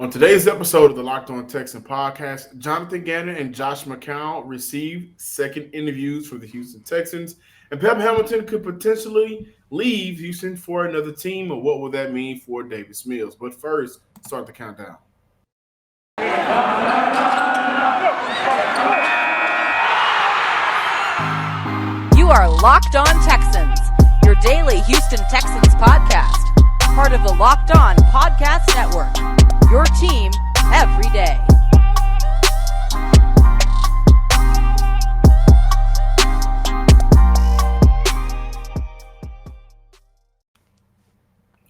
On today's episode of the Locked On Texan podcast, Jonathan Gannon and Josh McCown received second interviews for the Houston Texans, and Pep Hamilton could potentially leave Houston for another team. And what would that mean for Davis Mills? But first, start the countdown. You are Locked On Texans, your daily Houston Texans podcast, part of the Locked On Podcast Network, your team every day.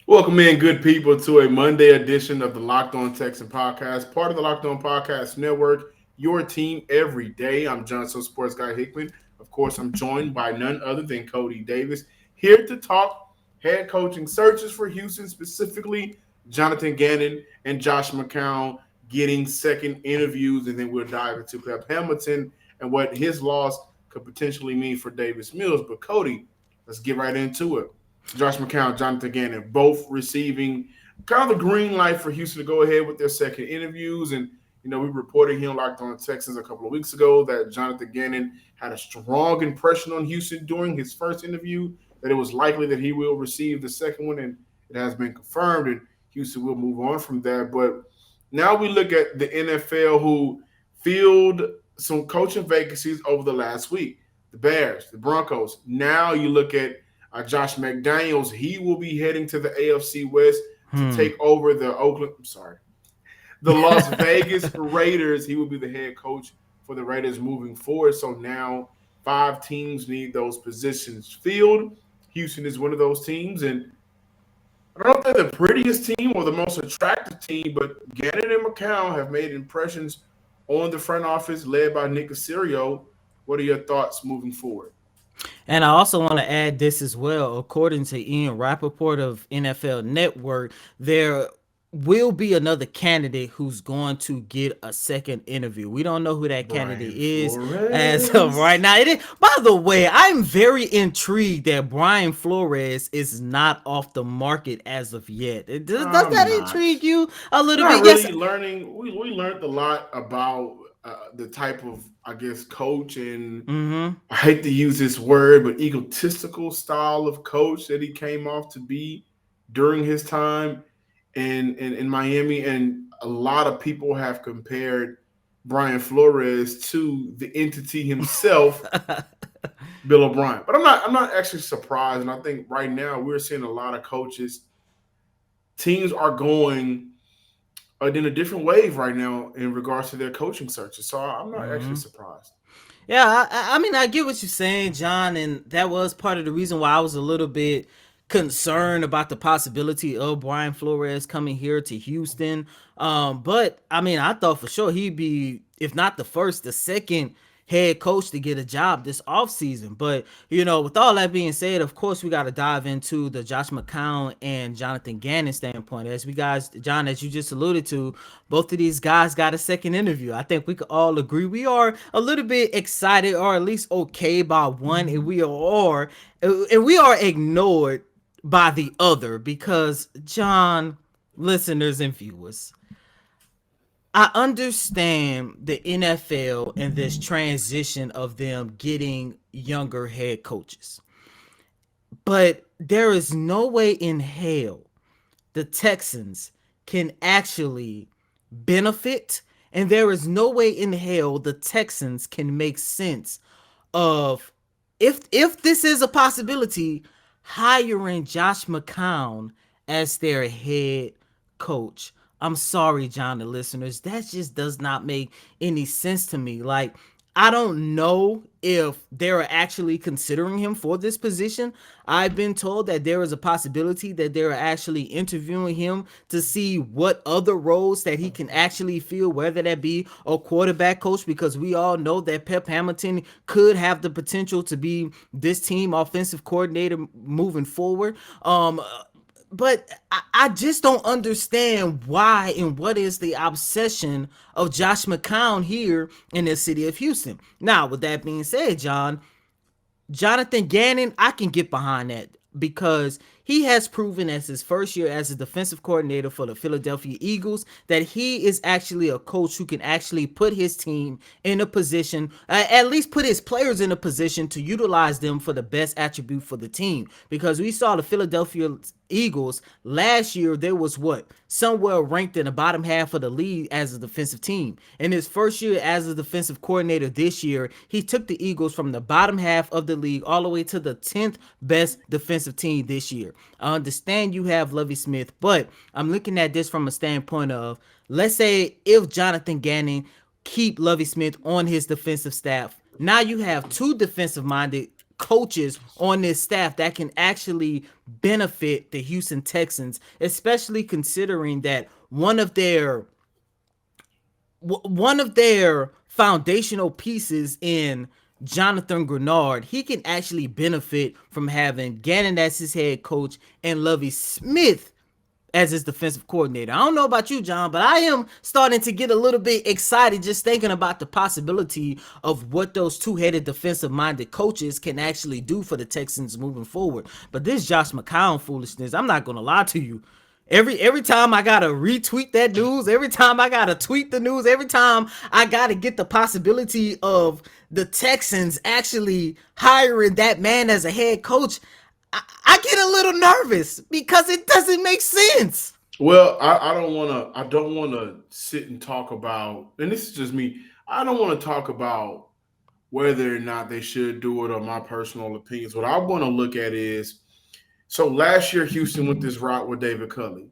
Welcome in, good people, to a Monday edition of the Locked On Texan podcast, part of the Locked On Podcast Network, your team every day. I'm Johnson Sports Guy Hickman. Of course, I'm joined by none other than Cody Davis, here to talk head coaching searches for Houston, specifically Jonathan Gannon and Josh McCown getting second interviews, and then we'll dive into Pep Hamilton and what his loss could potentially mean for Davis Mills. But Cody, let's get right into it. Josh McCown, Jonathan Gannon, both receiving kind of the green light for Houston to go ahead with their second interviews. And, you know, we reported here on Locked On Texans a couple of weeks ago that Jonathan Gannon had a strong impression on Houston during his first interview, that it was likely that he will receive the second one, and it has been confirmed, and Houston will move on from that. But now we look at the NFL, who filled some coaching vacancies over the last week. The Bears, the Broncos. Now you look at Josh McDaniels. He will be heading to the AFC West to take over the Las Vegas Raiders. He will be the head coach for the Raiders moving forward. So now 5 teams need those positions filled. Houston is one of those teams, and I don't know if they're the prettiest team or the most attractive team, but Gannon and McCown have made impressions on the front office led by Nick Caserio. What are your thoughts moving forward? And I also want to add this as well. According to Ian Rappaport of NFL Network, there will be another candidate who's going to get a second interview. We don't know who that candidate is as of right now. It is, by the way, I'm very intrigued that Brian Flores is not off the market as of yet. Does that intrigue you a little bit? Really learning. We learned a lot about the type of, I guess, coach and I hate to use this word, but egotistical style of coach that he came off to be during his time in Miami. And a lot of people have compared Brian Flores to the entity himself, Bill O'Brien. But I'm not actually surprised. And I think right now we're seeing a lot of coaches, teams are going in a different wave right now in regards to their coaching searches. So I'm not actually surprised. Yeah, I mean, I get what you're saying, John, and that was part of the reason why I was a little bit concerned about the possibility of Brian Flores coming here to Houston. But, I mean, I thought for sure he'd be, if not the first, the second head coach to get a job this offseason. But, you know, with all that being said, of course, we got to dive into the Josh McCown and Jonathan Gannon standpoint. As John, as you just alluded to, both of these guys got a second interview. I think we could all agree we are a little bit excited, or at least okay by one, and we are ignored by the other, because, John, listeners and viewers, I understand the NFL and this transition of them getting younger head coaches. But there is no way in hell the Texans can actually benefit, and there is no way in hell the Texans can make sense of, if this is a possibility, hiring Josh McCown as their head coach. I'm sorry, John, the listeners. That just does not make any sense to me. Like, I don't know if they're actually considering him for this position. I've been told that there is a possibility that they're actually interviewing him to see what other roles that he can actually fill, whether that be a quarterback coach, because we all know that Pep Hamilton could have the potential to be this team offensive coordinator moving forward. But I just don't understand why and what is the obsession of Josh McCown here in the city of Houston. Now, with that being said, Jonathan Gannon, I can get behind that, because he has proven as his first year as a defensive coordinator for the Philadelphia Eagles that he is actually a coach who can actually put his team in a position, at least put his players in a position to utilize them for the best attribute for the team. Because we saw the Philadelphia Eagles last year, they was what, somewhere ranked in the bottom half of the league as a defensive team. In his first year as a defensive coordinator this year, he took the Eagles from the bottom half of the league all the way to the 10th best defensive team this year. I understand you have Lovie Smith, but I'm looking at this from a standpoint of, let's say if Jonathan Gannon keep Lovie Smith on his defensive staff, now you have two defensive minded coaches on this staff that can actually benefit the Houston Texans, especially considering that one of their foundational pieces in Jonathan Grenard, he can actually benefit from having Gannon as his head coach and Lovie Smith as his defensive coordinator. I don't know about you, John, but I am starting to get a little bit excited just thinking about the possibility of what those two-headed defensive-minded coaches can actually do for the Texans moving forward. But this Josh McCown foolishness, I'm not going to lie to you. Every time I gotta retweet that news, every time I gotta tweet the news, every time I gotta get the possibility of the Texans actually hiring that man as a head coach, I get a little nervous because it doesn't make sense. Well, I don't wanna sit and talk about, and this is just me. I don't want to talk about whether or not they should do it or my personal opinions. What I want to look at is, so last year Houston went this route with David Culley.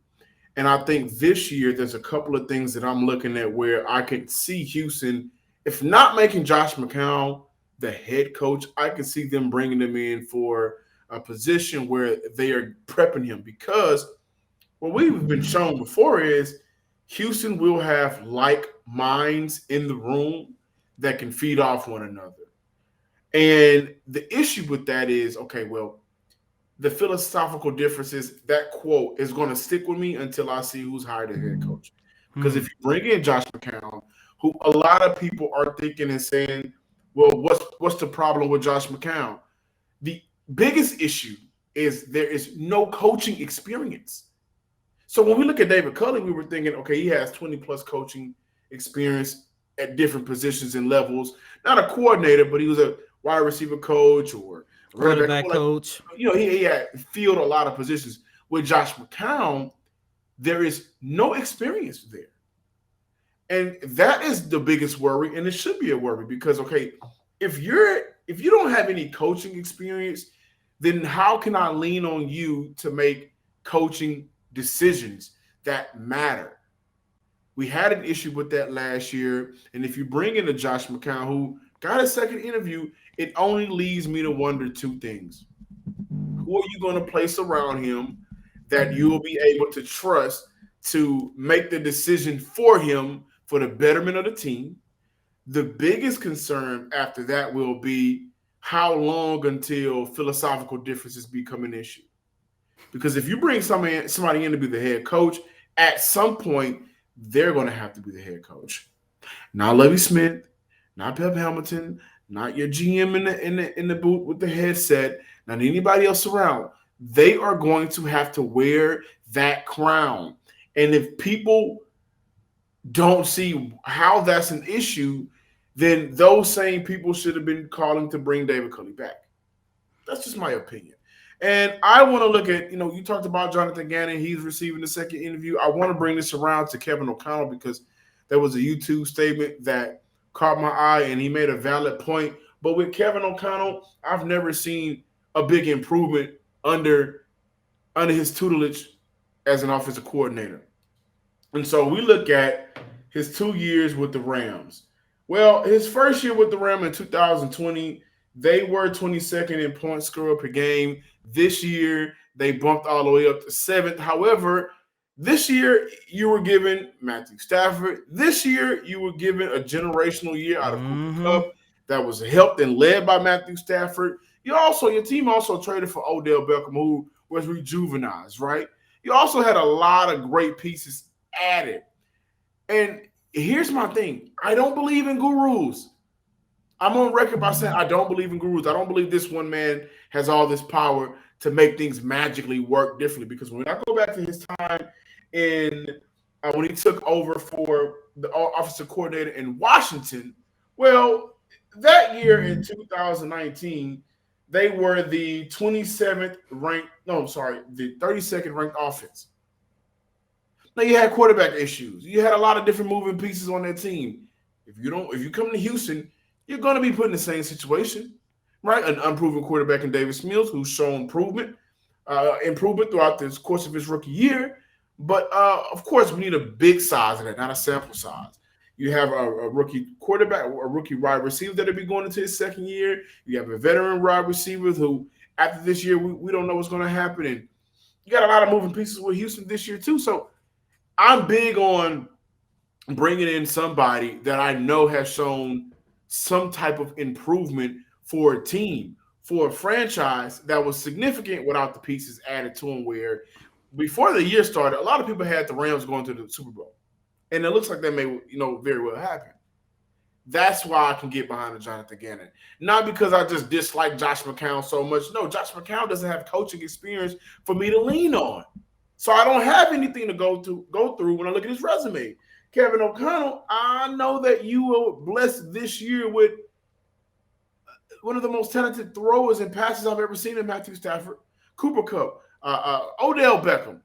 And I think this year there's a couple of things that I'm looking at where I could see Houston, if not making Josh McCown the head coach, I could see them bringing him in for a position where they are prepping him. Because what we've been shown before is Houston will have like minds in the room that can feed off one another. And the issue with that is, okay, well, the philosophical differences, that quote is going to stick with me until I see who's hired as head coach. Because if you bring in Josh McCown, who a lot of people are thinking and saying, well, what's the problem with Josh McCown? The biggest issue is there is no coaching experience. So when we look at David Culley, we were thinking, okay, he has 20-plus coaching experience at different positions and levels. Not a coordinator, but he was a wide receiver coach or quarterback coach. You know, he had filled a lot of positions. With Josh McCown, there is no experience there. And that is the biggest worry, and it should be a worry because, okay, if you don't have any coaching experience, then how can I lean on you to make coaching decisions that matter? We had an issue with that last year, and if you bring in a Josh McCown who got a second interview, it only leads me to wonder two things. Who are you going to place around him that you will be able to trust to make the decision for him for the betterment of the team? The biggest concern after that will be how long until philosophical differences become an issue. Because if you bring somebody in to be the head coach, at some point, they're going to have to be the head coach. Not Lovie Smith, not Pep Hamilton, not your GM in the booth with the headset, not anybody else around. They are going to have to wear that crown. And if people don't see how that's an issue, then those same people should have been calling to bring David Culley back. That's just my opinion. And I want to look at, you talked about Jonathan Gannon. He's receiving the second interview. I want to bring this around to Kevin O'Connell because there was a YouTube statement that caught my eye and he made a valid point. But with Kevin O'Connell, I've never seen a big improvement under his tutelage as an offensive coordinator. And so we look at his 2 years with the Rams. Well, his first year with the Rams in 2020, they were 22nd in points scored per game. This year, they bumped all the way up to 7th. However, this year, you were given Matthew Stafford. This year, you were given a generational year out of Cooper Kupp that was helped and led by Matthew Stafford. Your team also traded for Odell Beckham, who was rejuvenized, right? You also had a lot of great pieces added. And here's my thing. I don't believe in gurus. I'm on record by saying I don't believe in gurus. I don't believe this one man has all this power to make things magically work differently. Because when I go back to his time in when he took over for the offensive coordinator in Washington, well, that year in 2019, they were the 27th ranked. No, I'm sorry, the 32nd ranked offense. Now you had quarterback issues. You had a lot of different moving pieces on that team. If you come to Houston, you're going to be put in the same situation, right? An unproven quarterback in Davis Mills, who's shown improvement throughout the course of his rookie year. But of course, we need a big size of that, not a sample size. You have a rookie quarterback, a rookie wide receiver that'll be going into his second year. You have a veteran wide receiver who, after this year, we don't know what's going to happen. And you got a lot of moving pieces with Houston this year, too. So I'm big on bringing in somebody that I know has shown some type of improvement for a team, for a franchise that was significant without the pieces added to them. Where before the year started, a lot of people had the Rams going to the Super Bowl, and it looks like that may very well happen. That's why I can get behind the Jonathan Gannon. Not because I just dislike Josh McCown so much. No, Josh McCown doesn't have coaching experience for me to lean on. So I don't have anything to go through when I look at his resume. Kevin O'Connell, I know that you were blessed this year with one of the most talented throwers and passes I've ever seen in Matthew Stafford, Cooper Kupp, Odell Beckham.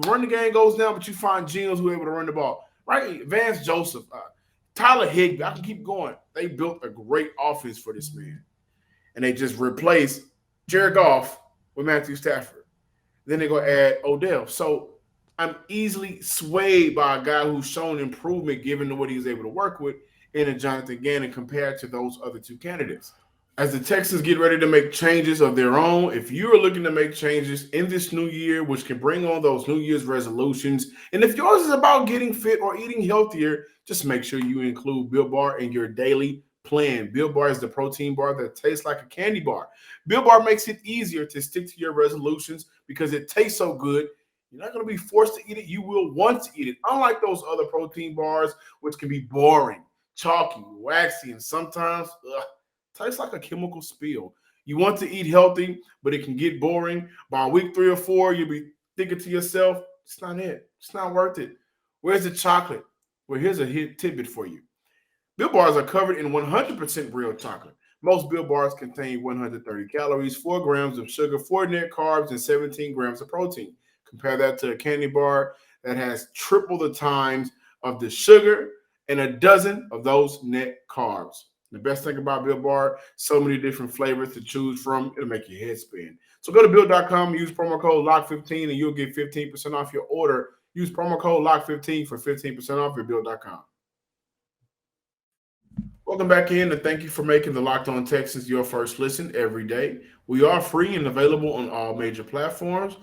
Run the game goes down, but you find gems who are able to run the ball. Right? Vance Joseph, Tyler Higbee. I can keep going. They built a great offense for this man. And they just replaced Jared Goff with Matthew Stafford. Then they're going to add Odell. So I'm easily swayed by a guy who's shown improvement given what he was able to work with in a Jonathan Gannon compared to those other two candidates. As the Texans get ready to make changes of their own, if you are looking to make changes in this new year, which can bring on those New Year's resolutions, and if yours is about getting fit or eating healthier, just make sure you include Built Bar in your daily plan. Built Bar is the protein bar that tastes like a candy bar. Built Bar makes it easier to stick to your resolutions because it tastes so good. You're not going to be forced to eat it. You will want to eat it. Unlike those other protein bars, which can be boring, chalky, waxy, and sometimes tastes like a chemical spill. You want to eat healthy, but it can get boring. By week 3 or 4, you'll be thinking to yourself, it's not it. It's not worth it. Where's the chocolate? Well, here's a tidbit for you. Built Bars are covered in 100% real chocolate. Most Built Bars contain 130 calories, 4 grams of sugar, 4 net carbs, and 17 grams of protein. Compare that to a candy bar that has triple the times of the sugar and a dozen of those net carbs. The best thing about Built Bar, so many different flavors to choose from. It'll make your head spin. So go to Built.com, use promo code LOCK15, and you'll get 15% off your order. Use promo code LOCK15 for 15% off your Built.com. Welcome back in, and thank you for making the Locked On Texans your first listen every day. We are free and available on all major platforms.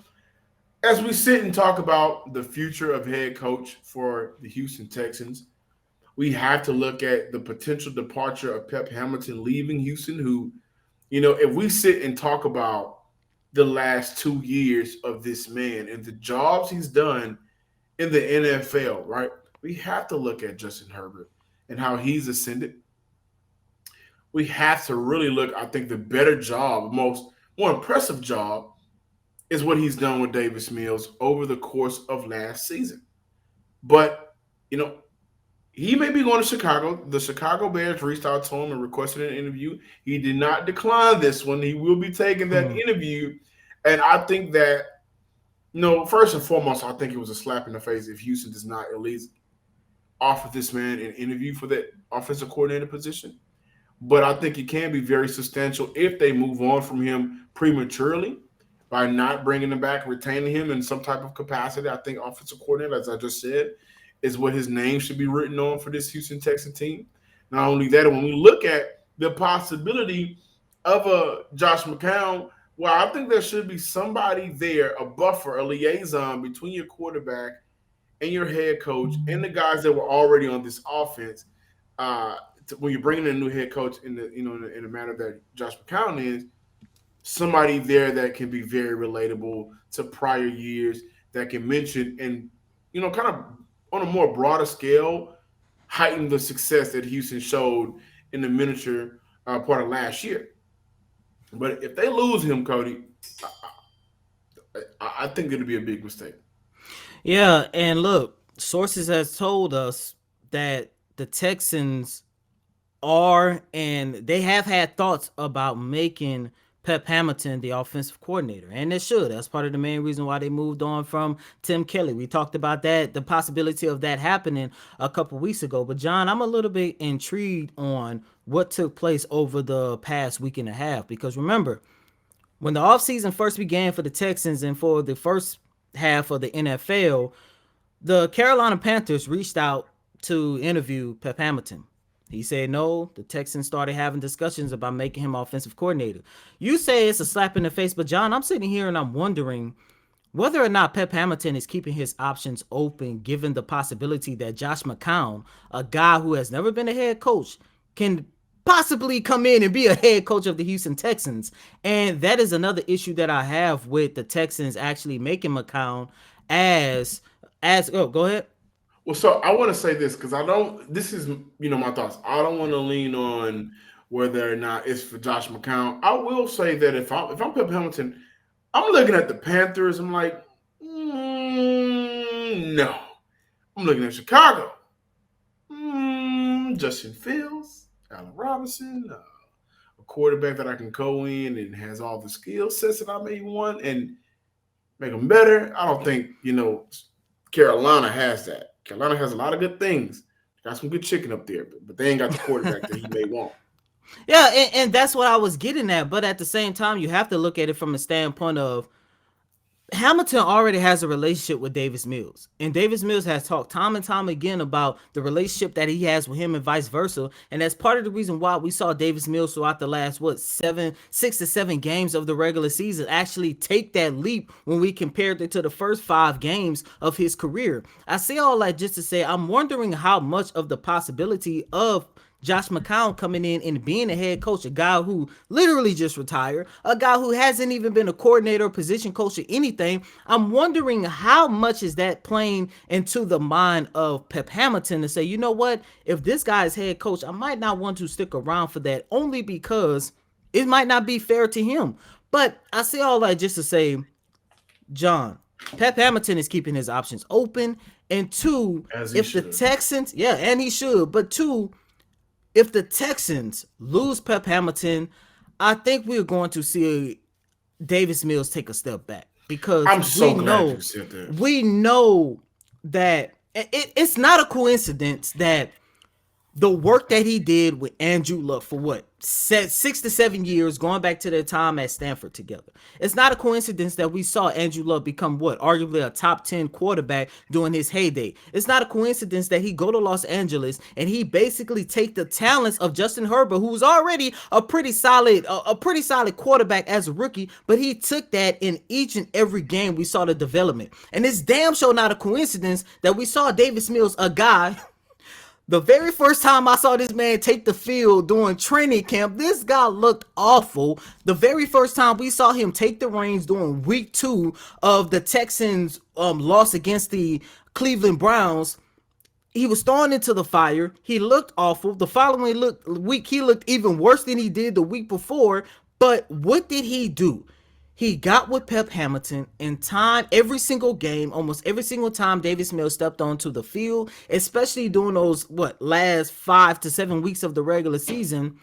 As we sit and talk about the future of head coach for the Houston Texans, we have to look at the potential departure of Pep Hamilton leaving Houston, who, if we sit and talk about the last 2 years of this man and the jobs he's done in the NFL, right? We have to look at Justin Herbert and how he's ascended. We have to really look, I think the better job, more impressive job is what he's done with Davis Mills over the course of last season. But, he may be going to Chicago. The Chicago Bears reached out to him and requested an interview. He did not decline this one. He will be taking that interview. And I think that, first and foremost, I think it was a slap in the face if Houston does not at least offer this man an interview for that offensive coordinator position. But I think it can be very substantial if they move on from him prematurely by not bringing him back, retaining him in some type of capacity. I think offensive coordinator, as I just said, is what his name should be written on for this Houston Texans team. Not only that, when we look at the possibility of a Josh McCown, well, I think there should be somebody there, a buffer, a liaison between your quarterback and your head coach and the guys that were already on this offense. When you're bringing in a new head coach in the manner that Josh McCown is, somebody there that can be very relatable to prior years, that can mention and, kind of on a more broader scale, heighten the success that Houston showed in the miniature part of last year. But if they lose him, Cody, I think it'll be a big mistake. Yeah, and look, sources has told us that the Texans are and they have had thoughts about making Pep Hamilton the offensive coordinator, and they should. That's part of the main reason why they moved on from Tim Kelly. We talked about that, the possibility of that happening a couple weeks ago. But John, I'm a little bit intrigued on what took place over the past week and a half, because remember, when the offseason first began for the Texans and for the first half of the NFL, the Carolina Panthers reached out to interview Pep Hamilton. He said no. The Texans started having discussions about making him offensive coordinator. You say it's a slap in the face, but John, I'm sitting here and I'm wondering whether or not Pep Hamilton is keeping his options open, given the possibility that Josh McCown, a guy who has never been a head coach, can possibly come in and be a head coach of the Houston Texans. And that is another issue that I have with the Texans actually making McCown as go ahead. Well, so I want to say this because I don't. This is my thoughts. I don't want to lean on whether or not it's for Josh McCown. I will say that if I'm Pep Hamilton, I'm looking at the Panthers. I'm like, no. I'm looking at Chicago. Justin Fields, Allen Robinson, a quarterback that I can go in and has all the skill sets that I may want and make them better. I don't think Carolina has that. Carolina has a lot of good things. Got some good chicken up there, but they ain't got the quarterback that he may want. Yeah, and that's what I was getting at. But at the same time, you have to look at it from a standpoint of Hamilton already has a relationship with Davis Mills, and Davis Mills has talked time and time again about the relationship that he has with him and vice versa. And that's part of the reason why we saw Davis Mills throughout the last 6 to 7 games of the regular season actually take that leap when we compared it to the first 5 games of his career. I say all that just to say I'm wondering how much of the possibility of Josh McCown coming in and being a head coach, a guy who literally just retired, a guy who hasn't even been a coordinator or position coach or anything. I'm wondering how much is that playing into the mind of Pep Hamilton to say, you know what, if this guy is head coach, I might not want to stick around for that, only because it might not be fair to him. But I say all that just to say, John, Pep Hamilton is keeping his options open. And two, if the Texans, and he should, but two, if the Texans lose Pep Hamilton, I think we're going to see Davis Mills take a step back, because I'm so glad you said that. We know that it's not a coincidence that the work that he did with Andrew Luck for 6 to 7 years, going back to their time at Stanford together. It's not a coincidence that we saw Andrew Luck become arguably a top 10 quarterback during his heyday. It's not a coincidence that he go to Los Angeles and he basically take the talents of Justin Herbert, who was already a pretty solid quarterback as a rookie, but he took that in each and every game we saw the development. And it's damn sure not a coincidence that we saw Davis Mills, a guy. The very first time I saw this man take the field during training camp, this guy looked awful. The very first time we saw him take the reins during week 2 of the Texans' loss against the Cleveland Browns, he was thrown into the fire. He looked awful. The following week, he looked even worse than he did the week before. But what did he do? He got with Pep Hamilton in time, every single game, almost every single time Davis Mills stepped onto the field, especially during those, last 5 to 7 weeks of the regular season.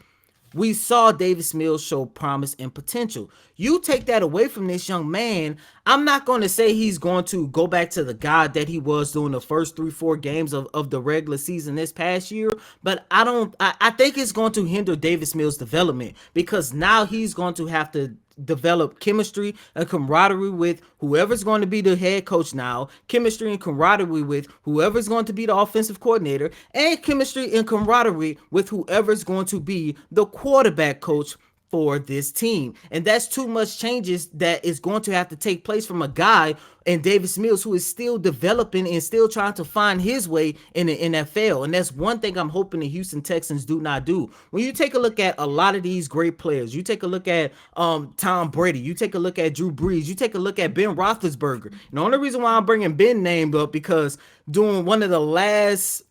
We saw Davis Mills show promise and potential. You take that away from this young man, I'm not going to say he's going to go back to the guy that he was during the first 3-4 games of the regular season this past year, but I think it's going to hinder Davis Mills' development, because now he's going to have to develop chemistry and camaraderie with whoever's going to be the head coach now, chemistry and camaraderie with whoever's going to be the offensive coordinator, and chemistry and camaraderie with whoever's going to be the quarterback coach for this team. And that's too much changes that is going to have to take place from a guy in Davis Mills who is still developing and still trying to find his way in the NFL. And that's one thing I'm hoping the Houston Texans do not do. When you take a look at a lot of these great players, you take a look at Tom Brady, you take a look at Drew Brees, you take a look at Ben Roethlisberger. And the only reason why I'm bringing Ben named up, because during one of the last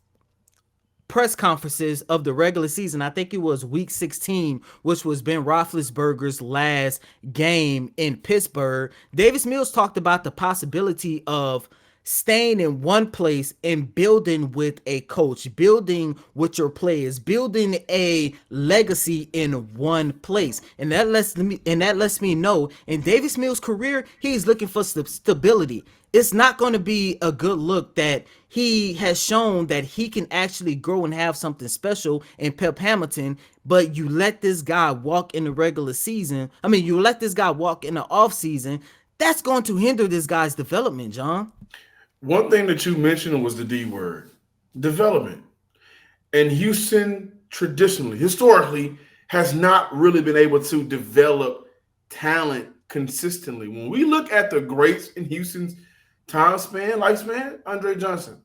press conferences of the regular season. I think it was week 16, which was Ben Roethlisberger's last game in Pittsburgh. Davis Mills talked about the possibility of staying in one place and building with a coach, building with your players, building a legacy in one place. And that lets me know in Davis Mills' career, he's looking for stability. It's not going to be a good look that he has shown that he can actually grow and have something special in Pep Hamilton, but you let this guy walk in the regular season. I mean, you let this guy walk in the off season. That's going to hinder this guy's development, John. One thing that you mentioned was the D word, development. And Houston traditionally, historically, has not really been able to develop talent consistently. When we look at the greats in Houston's lifespan, Andre Johnson,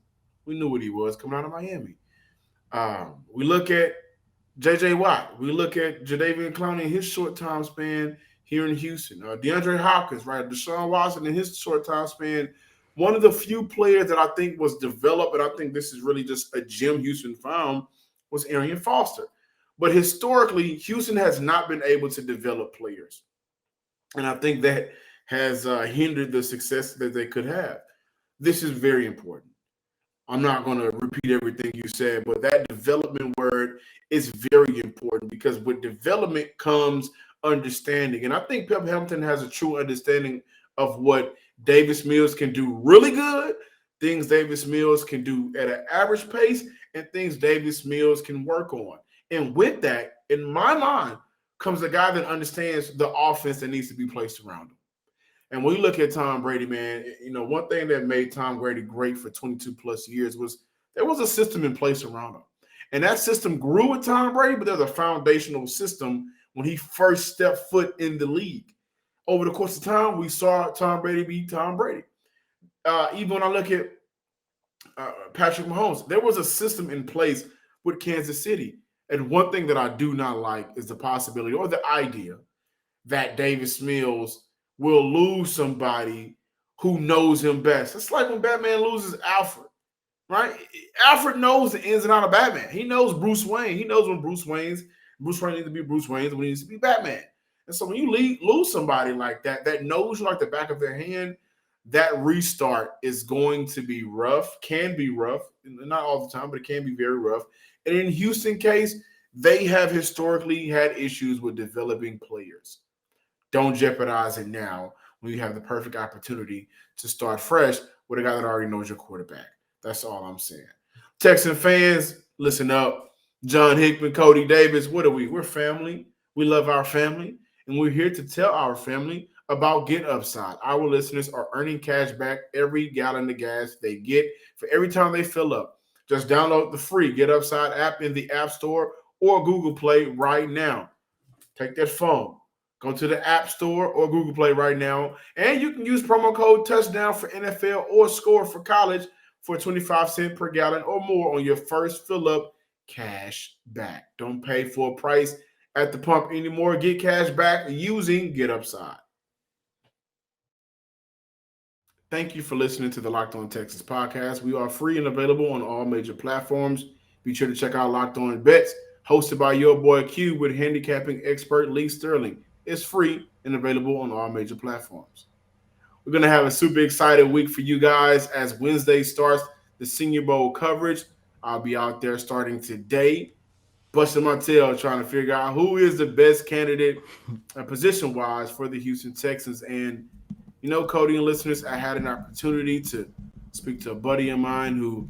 we knew what he was coming out of Miami. We look at J.J. Watt. We look at Jadeveon Clowney in his short time span here in Houston. DeAndre Hopkins, right? Deshaun Watson in his short time span. One of the few players that I think was developed, and I think this is really just a gem Houston found, was Arian Foster. But historically, Houston has not been able to develop players. And I think that has hindered the success that they could have. This is very important. I'm not going to repeat everything you said, but that development word is very important because with development comes understanding. And I think Pep Hamilton has a true understanding of what Davis Mills can do really good, things Davis Mills can do at an average pace, and things Davis Mills can work on. And with that, in my mind, comes a guy that understands the offense that needs to be placed around him. And when you look at Tom Brady, man, one thing that made Tom Brady great for 22 plus years was there was a system in place around him. And that system grew with Tom Brady, but there's a foundational system when he first stepped foot in the league. Over the course of time, we saw Tom Brady be Tom Brady. Even when I look at Patrick Mahomes, there was a system in place with Kansas City. And one thing that I do not like is the possibility or the idea that Davis Mills will lose somebody who knows him best. It's like when Batman loses Alfred, right? Alfred knows the ins and outs of Batman. He knows Bruce Wayne. He knows when Bruce Wayne needs to be Bruce Wayne, when he needs to be Batman. And so when you lose somebody like that knows you like the back of their hand, that restart is going to be rough, can be rough, not all the time, but it can be very rough. And in Houston case, they have historically had issues with developing players. Don't jeopardize it now when you have the perfect opportunity to start fresh with a guy that already knows your quarterback. That's all I'm saying. Texan fans, listen up. John Hickman, Cody Davis, what are we? We're family. We love our family. And we're here to tell our family about Get Upside. Our listeners are earning cash back every gallon of gas they get for every time they fill up. Just download the free Get Upside app in the App Store or Google Play right now. Take that phone. Go to the App Store or Google Play right now. And you can use promo code Touchdown for NFL or Score for college for 25 cents per gallon or more on your first fill up cash back. Don't pay for a price at the pump anymore. Get cash back using Get Upside. Thank you for listening to the Locked On Texans podcast. We are free and available on all major platforms. Be sure to check out Locked On Bets, hosted by your boy Q with handicapping expert Lee Sterling. It's free and available on all major platforms. We're going to have a super excited week for you guys as Wednesday starts the Senior Bowl coverage. I'll be out there starting today, busting my tail trying to figure out who is the best candidate position-wise for the Houston Texans. And, Cody and listeners, I had an opportunity to speak to a buddy of mine who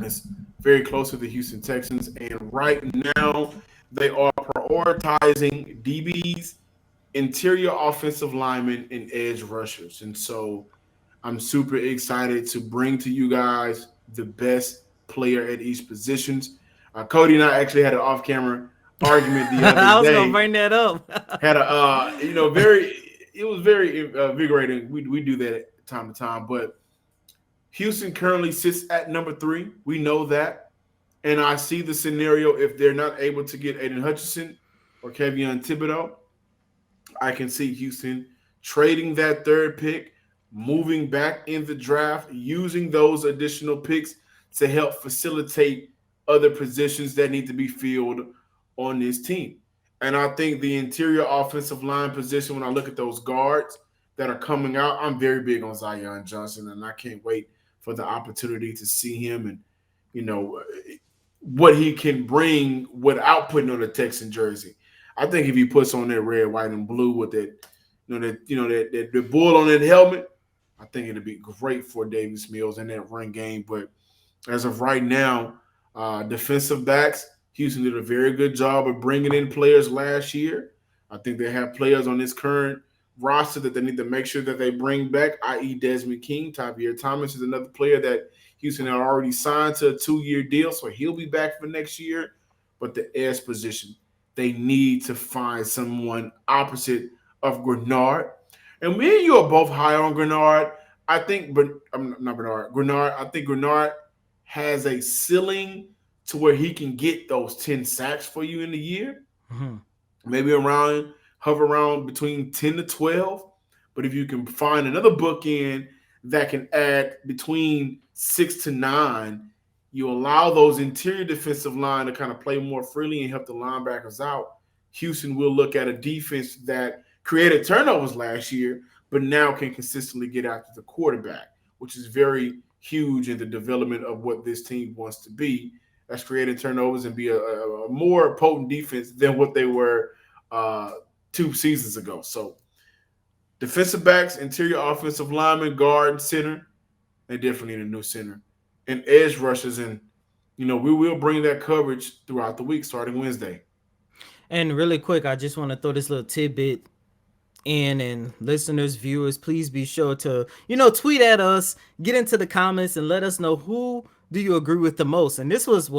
is very close to the Houston Texans. And right now, they are prioritizing DBs, interior offensive linemen, and edge rushers. And so I'm super excited to bring to you guys the best player at each positions. Cody and I actually had an off-camera argument the other day. I was going to bring that up. Had it was very invigorating. We do that time to time. But Houston currently sits at number 3. We know that. And I see the scenario if they're not able to get Aiden Hutchinson or Kevin Thibodeau. I can see Houston trading that third pick, moving back in the draft, using those additional picks to help facilitate other positions that need to be filled on this team. And I think the interior offensive line position, when I look at those guards that are coming out, I'm very big on Zion Johnson, and I can't wait for the opportunity to see him and, you know, what he can bring without putting on a Texan jersey. I think if he puts on that red, white, and blue with that, that the bull on that helmet, I think it'll be great for Davis Mills in that run game. But as of right now, defensive backs, Houston did a very good job of bringing in players last year. I think they have players on this current roster that they need to make sure that they bring back, i.e. Desmond King. Tavierre Thomas is another player that Houston had already signed to a 2-year deal, so he'll be back for next year. But the edge position, they need to find someone opposite of Grenard. And me and you are both high on Grenard. I think, but I'm not Bernard. Grenard. I think Grenard has a ceiling to where he can get those 10 sacks for you in the year. Mm-hmm. Maybe hover around between 10 to 12. But if you can find another bookend that can add between 6 to 9, you allow those interior defensive line to kind of play more freely and help the linebackers out. Houston will look at a defense that created turnovers last year, but now can consistently get after the quarterback, which is very huge in the development of what this team wants to be. That's creating turnovers and be a more potent defense than what they were 2 seasons ago. So defensive backs, interior offensive linemen, guard, center, they definitely need a new center. And edge rushers, and, we will bring that coverage throughout the week starting Wednesday. And really quick, I just want to throw this little tidbit in, and listeners, viewers, please be sure to, tweet at us, get into the comments, and let us know who do you agree with the most. And this was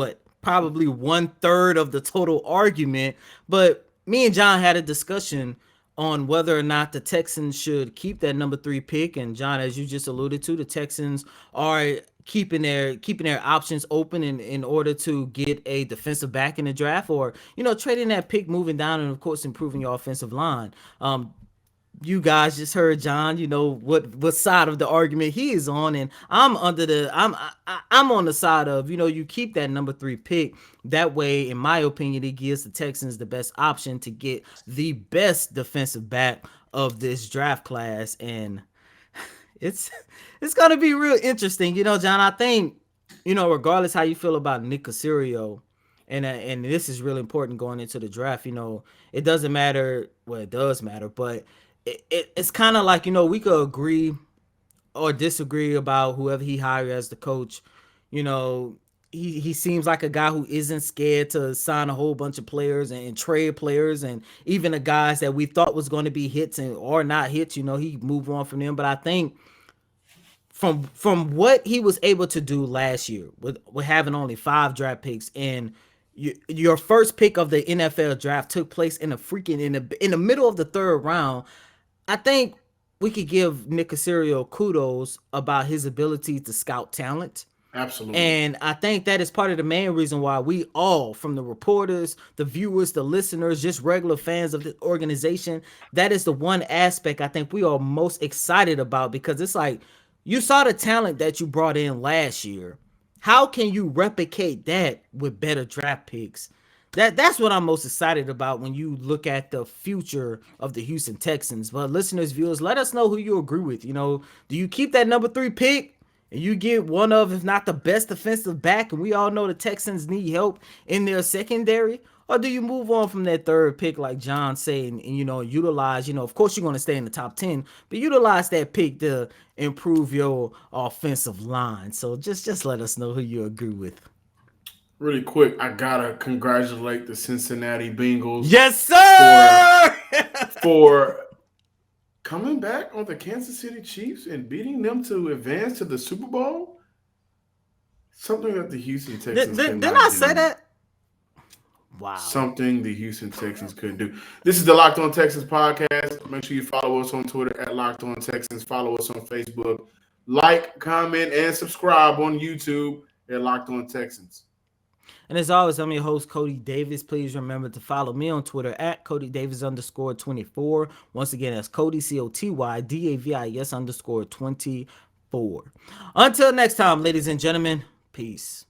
probably 1/3 of the total argument, but me and John had a discussion on whether or not the Texans should keep that number 3 pick. And John, as you just alluded to, the Texans are keeping their options open in order to get a defensive back in the draft, or trading that pick, moving down, and of course improving your offensive line. You guys just heard John, what side of the argument he is on, and I'm on the side of, you keep that number 3 pick. That way, in my opinion, it gives the Texans the best option to get the best defensive back of this draft class. And it's gonna be real interesting, John. I think, regardless how you feel about Nick Caserio, and this is really important going into the draft. It doesn't matter. Well, it does matter, but it's kind of like, we could agree or disagree about whoever he hired as the coach. He seems like a guy who isn't scared to sign a whole bunch of players and trade players, and even the guys that we thought was going to be hits or not hits, he moved on from them. But I think from what he was able to do last year with having only 5 draft picks, and your first pick of the NFL draft took place in the middle of the 3rd round, I think we could give Nick Caserio kudos about his ability to scout talent. Absolutely. And I think that is part of the main reason why we all, from the reporters, the viewers, the listeners, just regular fans of the organization, that is the one aspect I think we are most excited about, because it's like, you saw the talent that you brought in last year. How can you replicate that with better draft picks? That's what I'm most excited about when you look at the future of the Houston Texans. But listeners, viewers, let us know who you agree with. Do you keep that number 3 pick and you get one of, if not the best defensive back, and we all know the Texans need help in their secondary? Or do you move on from that 3rd pick, like John said, and utilize, of course you're going to stay in the top 10, but utilize that pick to improve your offensive line? So just let us know who you agree with. Really quick, I gotta congratulate the Cincinnati Bengals. Yes, sir! For coming back on the Kansas City Chiefs and beating them to advance to the Super Bowl. Something that the Houston Texans didn't I say that? Wow. Something the Houston Texans couldn't do. This is the Locked On Texans podcast. Make sure you follow us on Twitter at Locked On Texans. Follow us on Facebook. Like, comment, and subscribe on YouTube at Locked On Texans. And as always, I'm your host, Cody Davis. Please remember to follow me on Twitter at CodyDavis_24. Once again, that's Cody, COTYDAVIS_24. Until next time, ladies and gentlemen, peace.